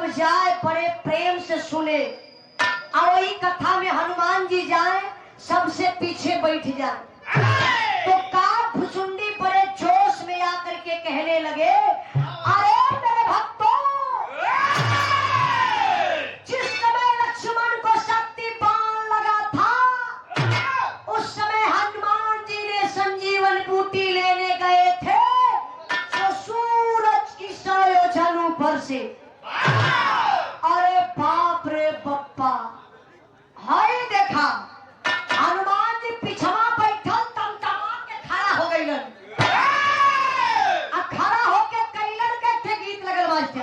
सब जाए बड़े प्रेम से सुने, और वही कथा में हनुमान जी जाए सबसे पीछे बैठ जाए। तो काग भुसुंडी बड़े जोश में आकर के कहने लगे, अरे मेरे भक्तों, जिस समय लक्ष्मण को शक्ति बाण लगा था, उस समय हनुमान जी ने संजीवन बूटी लेने गए थे, तो सूरज की संयोजन ऊपर से, अरे बाप रे बप्पा, हाय देखा हनुमान जी पिछवा बैठल तमतमा के खड़ा हो गइलन, आ खड़ा होके कैलन के थे गीत लगल बाजते।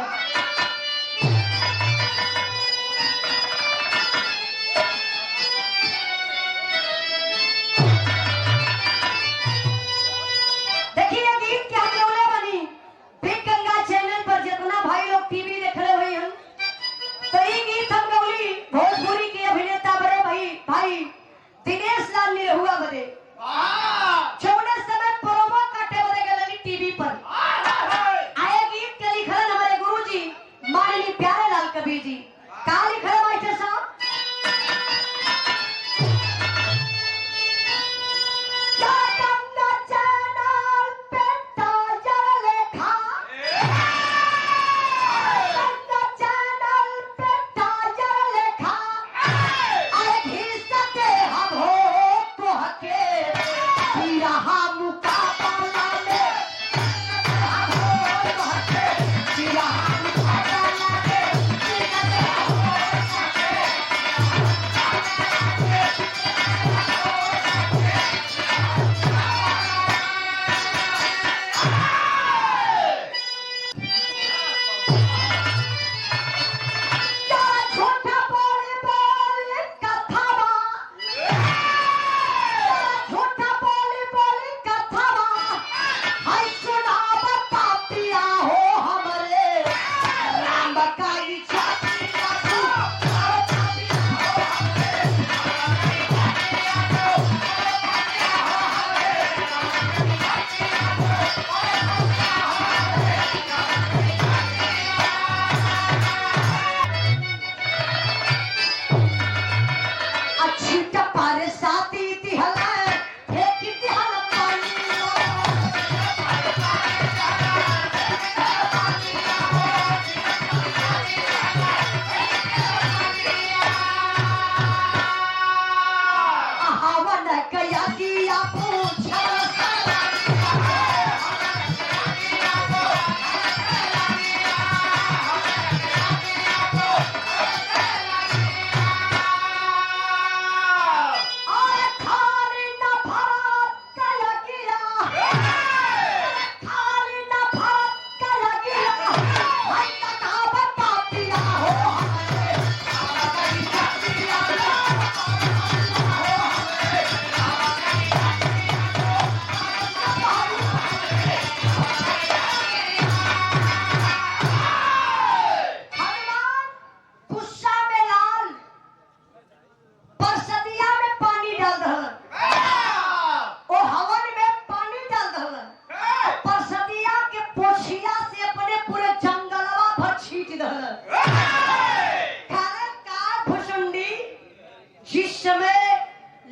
देखिए गीत के हम लोग बनी बिग गंगा चैनल पर, जितना भाई लोग टीवी देख रहे हुए हैं, तो ये गीत हम गौली भोजपुरी के अभिनेता बड़े भाई दिनेश लाल ने हुआ बदे छोड़े समय प्रोमो काटे बदे गलनी टीवी पर आए गीत के लिखलन हमारे गुरुजी माननीय प्यारे लाल कबीर जी। का लिखल बैठे साहब,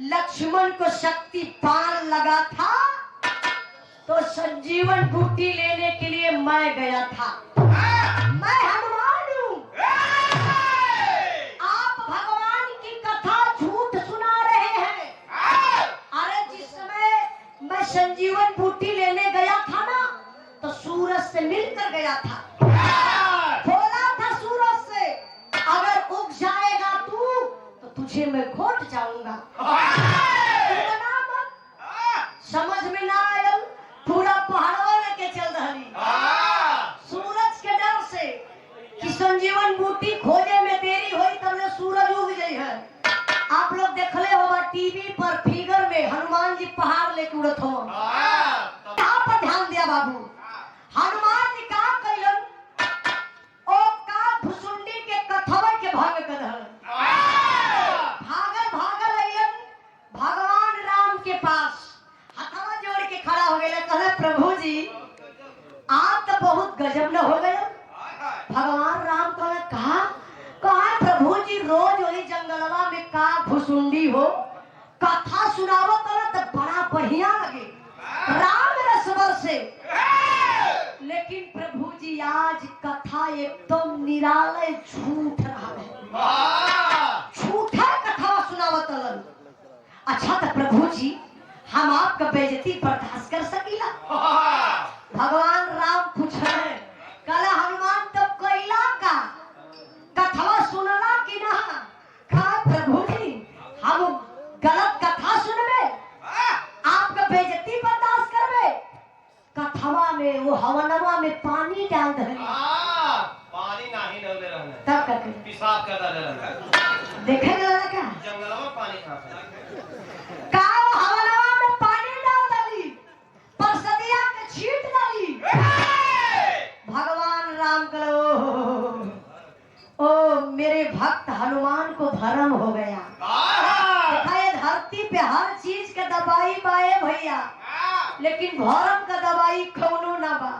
लक्ष्मण को शक्ति बाण लगा था, तो संजीवन बूटी लेने के लिए मैं गया था। मैं हनुमान हूँ, आप भगवान की कथा झूठ सुना रहे हैं। अरे जिस समय मैं संजीवन बूटी लेने गया था ना, तो सूरज से मिलकर गया था, बोला था सूरज से, अगर उग जाएगा तू तो तुझे मैं घोट जाऊंगा। समझ में ना आया, पूरा पहाड़वा लेके चल रही सूरज के डर से कि संजीवन बूटी खोजे में देरी हुई तब सूरज उग गई है। आप लोग देखले होगा टीवी पर फिगर में हनुमान जी पहाड़ लेके उड़त हो। कहाँ पर ध्यान दिया बाबू, हनुमान जी का कैलन ओ का भुसुंडी के कथवा के भाग कर भागल भागल अयन भगवान राम के पास, हथवा जोड़ के खड़ा हो गया, कहे प्रभु जी आप तो बहुत गजब न हो गए। भगवान राम कहा का घुसुंडी हो, कथा सुनावत तो बड़ा बढ़िया लगे, राम रसवर से। लेकिन प्रभु जी आज कथा एकदम निरालय झूठ रहा है, झूठा कथा सुनावत। अच्छा तो प्रभु जी हम आपका बेइज्जती बर्दाश्त कर सकीला? भगवान राम पूछ रहे, कल हनुमान तब कैला का कथवा सुनला कि ना? कहा प्रभु जी हम गलत कथा सुनबे, आपका बेइज्जती बर्दाश्त करबे? कथवा में वो हवनवा में पानी डाल दे, पानी नहीं डाले रहने, तब करके पेशाब कर डाले रहने, देखे गया क्या जंगल में पानी खाता का हवनवा में पानी डाल डाली, परसदिया के छीट डाली। भगवान राम करो, ओ मेरे भक्त हनुमान को भरम हो गया। देखा ये धरती पे हर चीज का दवाई बाए भैया, लेकिन भरम का दवाई कौनो ना बा।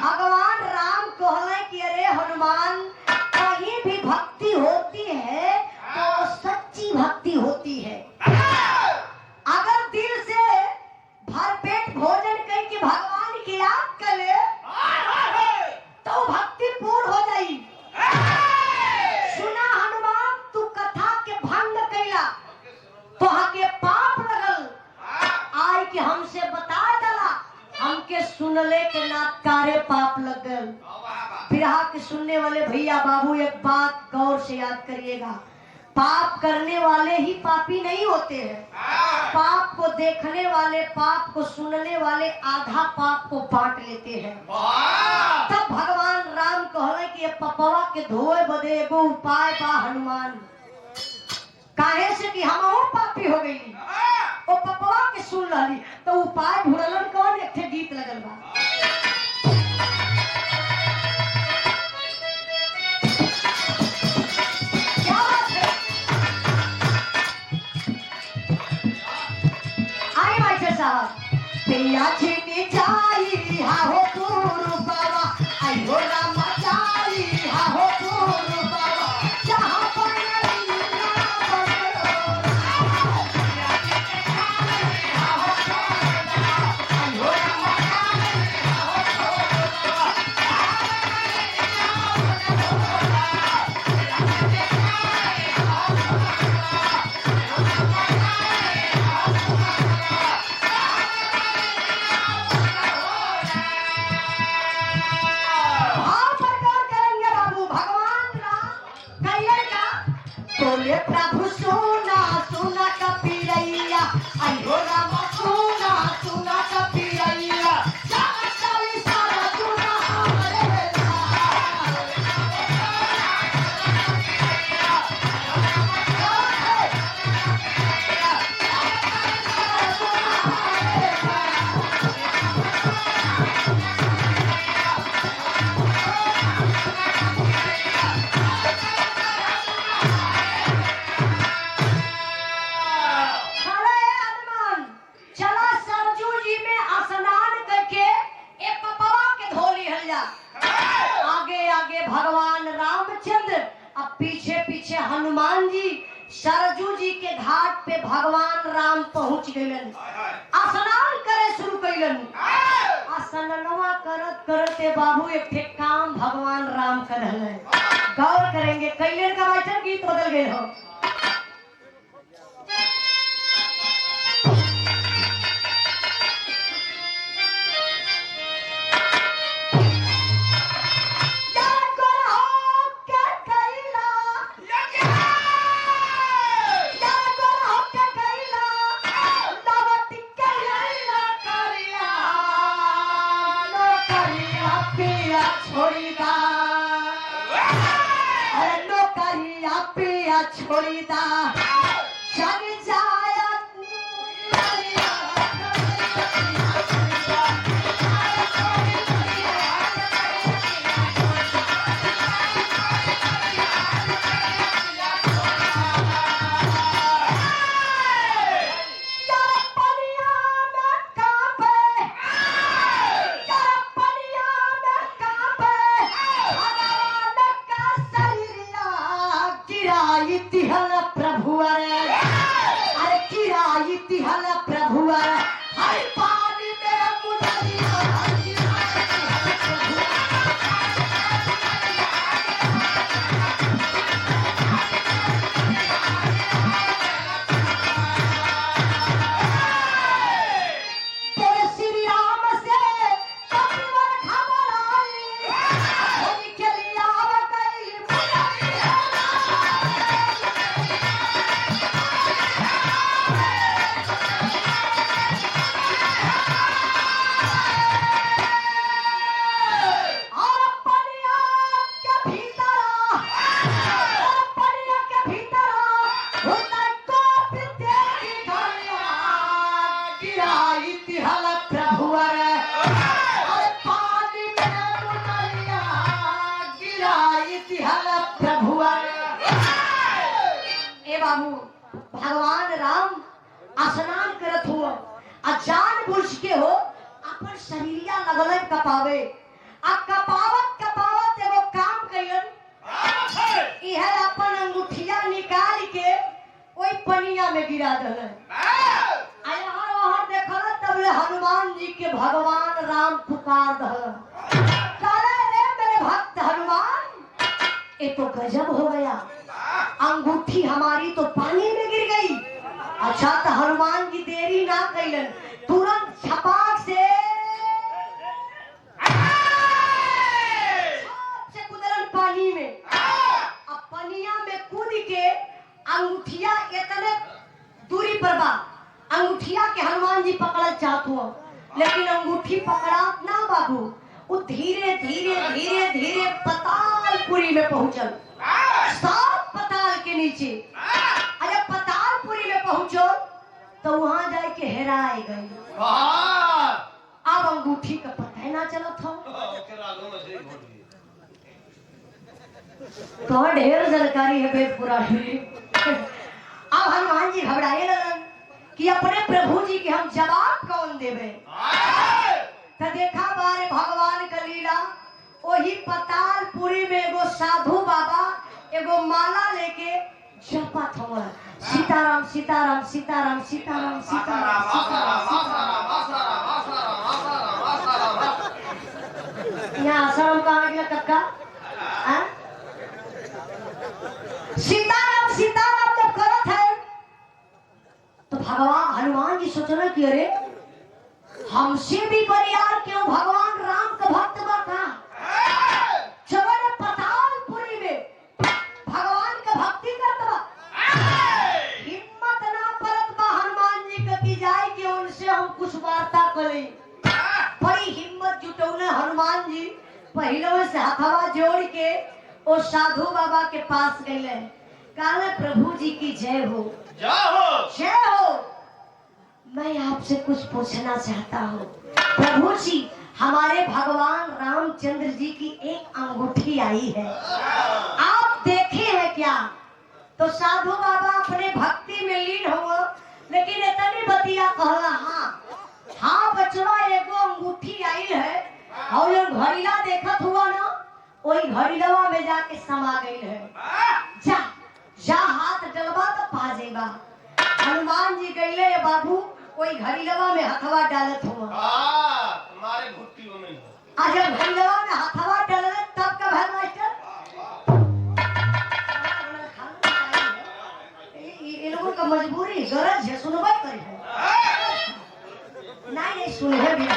भगवान राम कहले कि अरे हनुमान, कहीं भी भक्ति होती है तो सच्ची भक्ति होती है। अगर दिल से भरपेट भोजन करके भगवान की याद करे तो भक्ति पूर्ण हो जाई। सुना हनुमान, तू कथा के भंग कैला तो हके पाप लगल, आय के हमसे बता डाला, हमके सुनले के नात्कारे पाप लगल। बिरहा के सुनने वाले भैया बाबू एक बात गौर से याद करिएगा, पाप करने वाले ही पापी नहीं होते हैं, पाप को देखने वाले, पाप को सुनने वाले आधा पाप को बांट लेते हैं। तब भगवान राम कहले कि ये पपवा के धोए बदे एगो उपाय बा हनुमान, काहे से कि हम और पापी हो गई। ओ पपवा के सुन लली तो उपाय ढूंढलन कौन? एक ठे गीत लगल बा, क्या बात है? आई मास्टर साहब, पिया छिनी जाई हा हो गुरु बाबा, आई हो राम जाई हा हो गुरु बाबा, जहाँ पर प्रभु सुना सुना कपिरैया, अयो राम सुना सुना कपिरैया, चाली सारा सुना हमरे हनुमान जी सरजू जी के घाट पे भगवान राम पहुंच गए, स्नान करे शुरू कैलन। स्नानवा करत करते बाबू एक ठे काम भगवान राम कर रहे, गौर करेंगे कैलन का बैठक गीत बदल गए हो। छोड़ीदा जग जाया गिरा इतिहल प्रभु अरे गिरा इतिहल प्रभु हर पानी में मुनरिया बाबू भगवान राम स्नान करत हो जान बुझ के हो अपन शरीरिया लगल कपावे आ कपावत कपावत एगो काम कइलन इहे अपन अंगूठिया निकाल के ओई पनिया में गिरा दलन आया हर देखल तबले हनुमान जी के भगवान राम पुकार दहल चले रे मेरे भक्त हनुमान ये तो गजब हो गया अंगूठी हमारी तो पानी में गिर गई। अच्छा तो हनुमान जी देरी ना कइलन तुरंत छपाक से कूदलन पानी में अब पनिया में कूद के अंगूठिया इतने दूरी पर बा अंगूठिया के हनुमान जी पकड़ल चाहत हो लेकिन अंगूठी पकड़ा ना बाबू वो धीरे धीरे धीरे धीरे पतालपुरी में पहुंचल सात पताल के नीचे अरे पतालपुरी में पहुंचो तो वहां जाके हेराए गई अब अंगूठी का पता ही ना चला था तो ढेर जानकारी है वेद पुराण में। अब हनुमान जी घबराए लगन कि अपने प्रभु जी के हम जवाब कौन देवे तो देखा बारे भगवान का लीला वही पतालपुरी में एगो साधु बाबा एगो माला लेके जपत हुआ सीताराम सीताराम सीताराम सीताराम सीताराम यहाँ आश्रम कहाँ गया कक्का सीताराम सीताराम जब करत है तो भगवान हनुमान जी सोचना कि अरे हमसे भी परियार क्यों भगवान राम का भक्त बता चलो पतालपुरी में भगवान का भक्ति करता हिम्मत ना परत बा हनुमान जी का की जाए कि उनसे हम कुछ वार्ता करें बड़ी हिम्मत जुटौने हनुमान जी पहले से हथवा जोड़ के वो साधु बाबा के पास गए कहले प्रभु जी की जय हो जय हो मैं आपसे कुछ पूछना चाहता हूँ प्रभु जी हमारे भगवान रामचंद्र जी की एक अंगूठी आई है आप देखे हैं क्या तो साधु बाबा अपने भक्ति में लीन हुआ लेकिन इतनी बतिया कहला हाँ बचवा एगो अंगूठी आई है और जो घड़ीला देखत हुआ ना वही घड़ीलवा में जाके समा गई है जा जा हाथ डलवा तो पा जाएगा हनुमान जी गईले बाबू कोई घड़ीलवा में हथवा डालत हुआ हमारे घुट्टी में आज जब घड़ीलवा में हथवा डाले तब का भर मास्टर ये लोगों का मजबूरी गरज है सुनवाई करे है नहीं सुने भी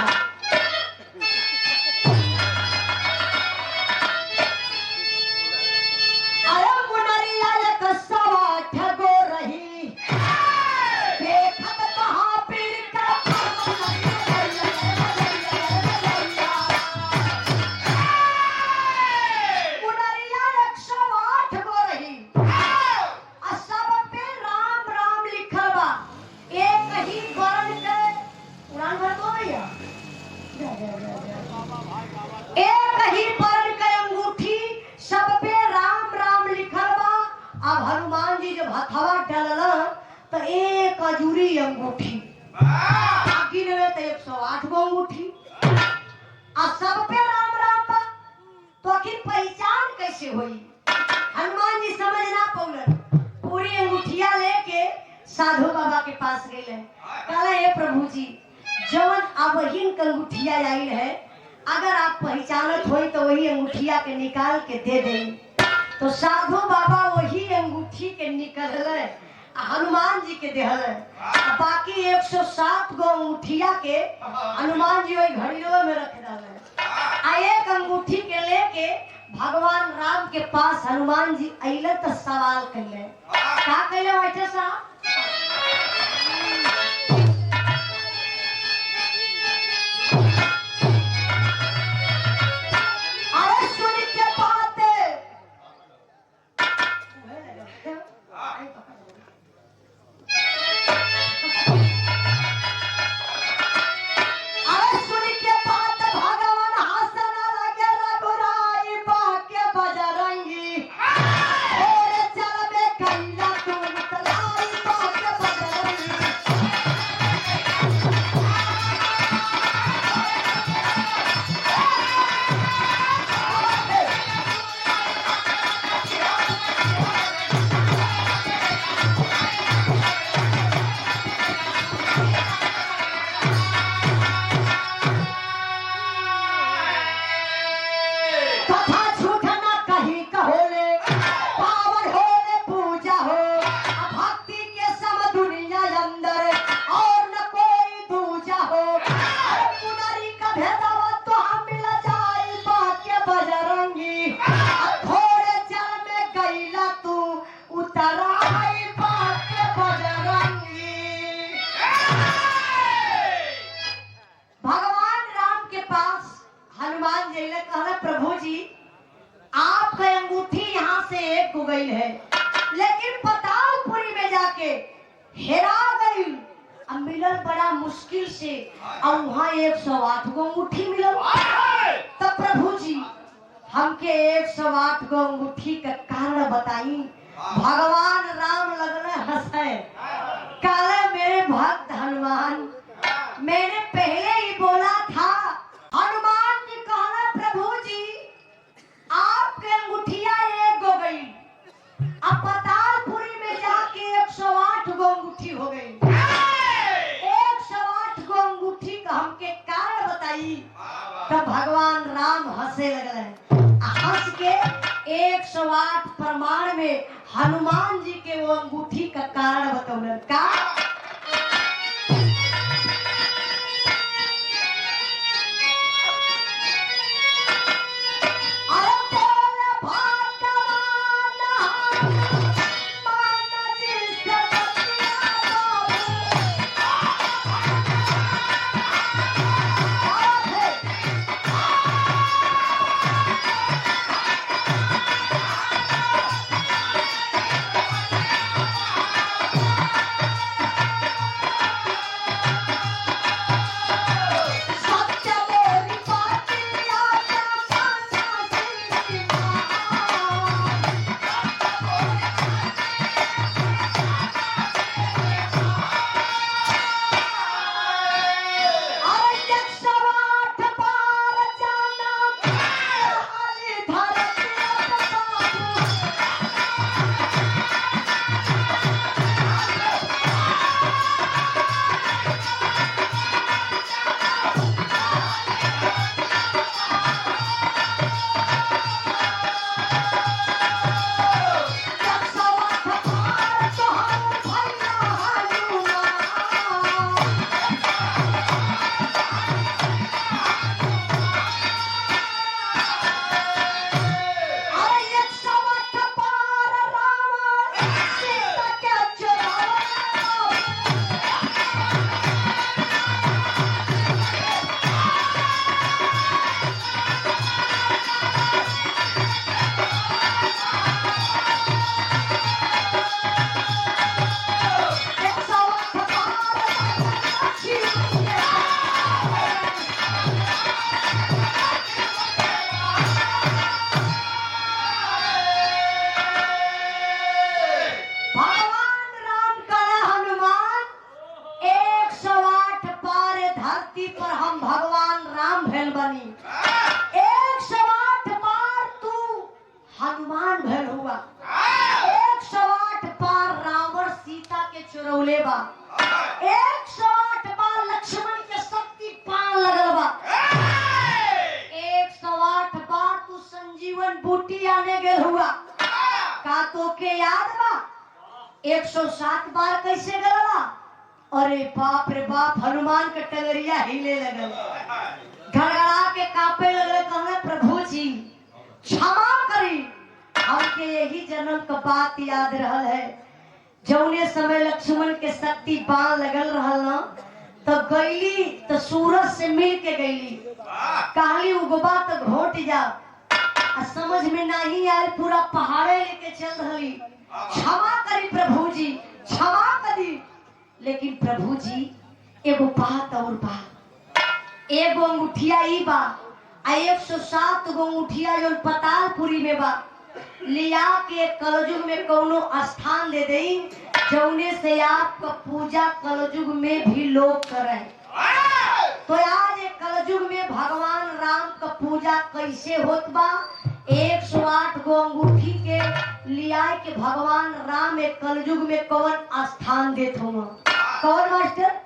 अंगूठी बाकी ने तो 108 गो अंगूठी आ सब पे राम राम बा तो आखिर पहचान कैसे हुई हनुमान जी समझ ना पौलन अंगूठिया लेके साधु बाबा के पास गए। कहला हे प्रभु जी, जवन अबहिन के अंगूठिया आई है, अगर आप पहचानत होई तो वही अंगूठिया के निकाल के दे दे। तो साधु बाबा वही अंगूठी के निकलले, हनुमान जी के देहल। बाकी 107 गो अंगूठिया के हनुमान जी वही घड़ियों में रख डाले। आ एक अंगूठी के लेके भगवान राम के पास हनुमान जी अइले तो सवाल कैले। का कैले बैठे साहब? अरे सुन के बात है, लेकिन पतालपुरी में जाके हेरा गई। अब मिलल बड़ा मुश्किल से, और वहाँ 108 गो अंगूठी मिलल। तब प्रभु जी हमके 108 गो अंगूठी का कारण बताई। भगवान राम लगने हंसे, काले मेरे भक्त हनुमान, मैंने पहले ही बोला था। हनुमान जी कहना प्रभु जी आपके अंगूठिया 1 गो गई, अब पतालपुरी में जाके 108 गो अंगूठी हो गई। 108 गो अंगूठी का हमके कारण बताई। तब भगवान राम हंसे लगले, हंस के 108 प्रमाण में हनुमान जी के वो अंगूठी का कारण बतौलन। का हनुमान भैल हुआ। 108 पार रावण के चुरौले बा। 108 बार लक्ष्मण के शक्ति पान लगल बा। 108 बार तू संजीवन बूटी आने गेल हुआ का तो के याद बा? 107 बार कैसे गलबा? अरे बाप रे बाप, हनुमान के टंगरिया हिले लगल, घड़घड़ा के कांपे लगल। कहले प्रभु जी क्षमा करी, हमके यही जन्म का बात याद रहल है। जौने समय लक्ष्मण के शक्ति बाण लगल रहल न, तो गईली तो सूरज से मिल के गईली, कहली उगबा तो घोट जा, समझ में नहीं आयल, पूरा पहाड़े लेके चल रही। क्षमा करी प्रभु जी, क्षमा करी। लेकिन प्रभु जी एगो बात और बा, एगो अंगूठिया ई बा आ 107 गो अंगूठिया जो पतालपुरी में बा, लिया के कलयुग में कोनो स्थान दे देई, जौने से आपका पूजा कलयुग में भी लोग करें। तो आज एक कलयुग में भगवान राम का पूजा कैसे होत बा? 108 गो अंगूठी के लिया के भगवान राम एक कलयुग में कौन स्थान देत हो? कौन मास्टर?